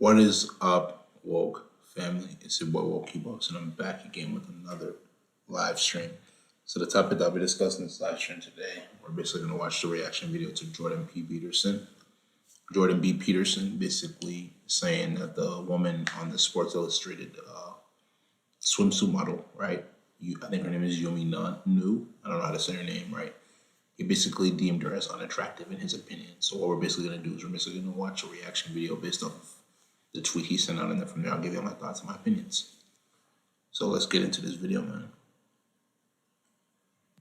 What is up, woke family? It's your boy Woke Bucks, and I'm back again with another live stream. So the topic that I'll be discussing in this live stream today, we're basically going to watch the reaction video to Jordan B. Peterson basically saying that the woman on the Sports Illustrated swimsuit model, right? I think her name is Yumi Nu. I don't know how to say her name, right? He basically deemed her as unattractive in his opinion. So what we're basically going to do is we're basically going to watch a reaction video based off of the tweet he sent out, and then from there I'll give you my thoughts and my opinions. So let's get into this video, man.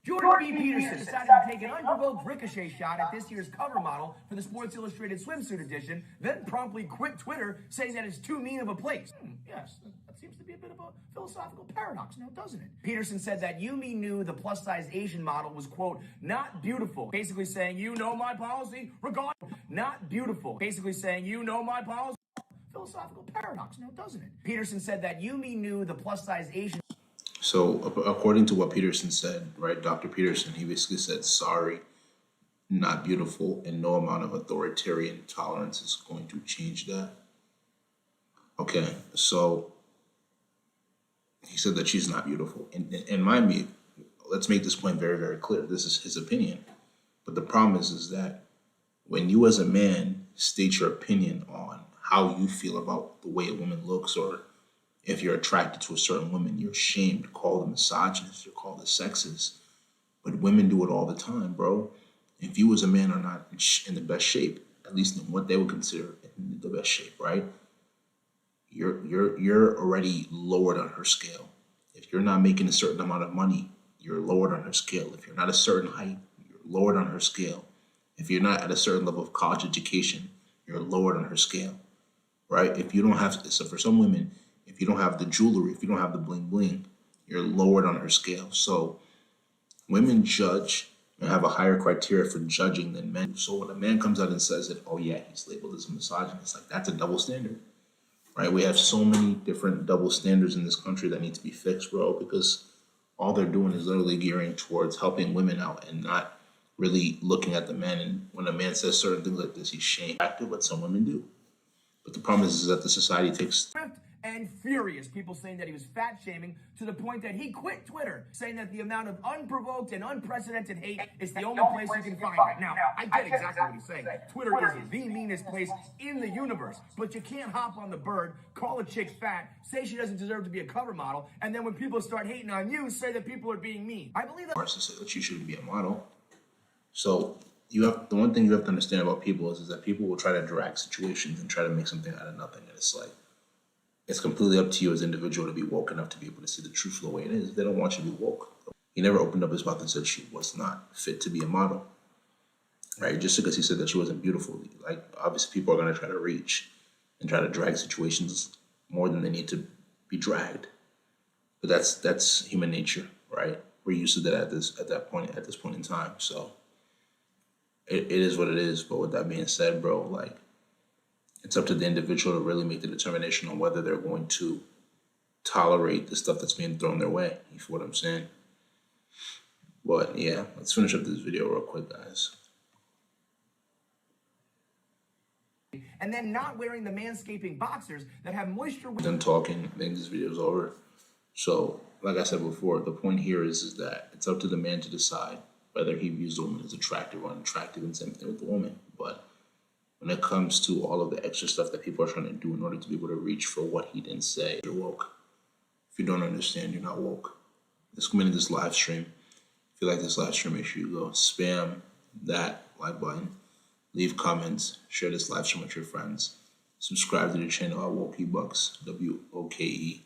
Jordan B. Peterson decided to take an unprovoked ricochet shot at this year's cover model for the Sports Illustrated Swimsuit edition, then promptly quit Twitter, saying that it's too mean of a place. Yes, that seems to be a bit of a philosophical paradox now, doesn't it? Peterson said that Yumi knew the plus-size Asian model was, quote, not beautiful, basically saying, you know my policy, regard, not beautiful, basically saying, you know my policy. Philosophical paradox now, doesn't it? Peterson said that Yumi knew the plus-size Asian. So according to what Peterson said, right, Dr. Peterson, he basically said, sorry, not beautiful, and no amount of authoritarian tolerance is going to change that. Okay, so he said that she's not beautiful. And mind me, let's make this point very, very clear. This is his opinion. But the problem is that when you as a man state your opinion on how you feel about the way a woman looks, or if you're attracted to a certain woman, you're shamed, called a misogynist, you're called a sexist. But women do it all the time, bro. If you as a man are not in the best shape, at least in what they would consider in the best shape, right? You're already lowered on her scale. If you're not making a certain amount of money, you're lowered on her scale. If you're not a certain height, you're lowered on her scale. If you're not at a certain level of college education, you're lowered on her scale, right? If you don't have, so for some women, if you don't have the jewelry, if you don't have the bling bling, you're lowered on her scale. So women judge and have a higher criteria for judging than men. So when a man comes out and says that, oh yeah, he's labeled as a misogynist, like that's a double standard, right? We have so many different double standards in this country that need to be fixed, bro, because all they're doing is literally gearing towards helping women out and not really looking at the man. And when a man says certain things like this, he's shamed. But some women do. But the problem is that the society takes... And furious, people saying that he was fat shaming to the point that he quit Twitter, saying that the amount of unprovoked and unprecedented hate is the only place you can find it. Now, I get exactly what he's saying. Twitter is the meanest place in the universe, but you can't hop on the bird, call a chick fat, say she doesn't deserve to be a cover model, and then when people start hating on you, say that people are being mean. I believe that... to say that you shouldn't be a model. So the one thing you have to understand about people is that people will try to drag situations and try to make something out of nothing, and it's like, it's completely up to you as an individual to be woke enough to be able to see the truth the way it is. They don't want you to be woke. He never opened up his mouth and said she was not fit to be a model, right? Just because he said that she wasn't beautiful. Like, obviously people are going to try to reach and try to drag situations more than they need to be dragged. But that's human nature, right? We're used to that at this point in time. So it is what it is. But with that being said, bro, like, it's up to the individual to really make the determination on whether they're going to tolerate the stuff that's being thrown their way. You feel what I'm saying? But yeah, let's finish up this video real quick, guys. And then not wearing the manscaping boxers that have moisture. Done talking, I think this video is over. So, like I said before, the point here is that it's up to the man to decide whether he views the woman as attractive or unattractive, and same thing with the woman. But when it comes to all of the extra stuff that people are trying to do in order to be able to reach for what he didn't say, you're woke. If you don't understand, you're not woke. Let's come into this live stream. If you like this live stream, make sure you go spam that like button, leave comments, share this live stream with your friends, subscribe to the channel at Woke Bucks, WOKEEBUKS.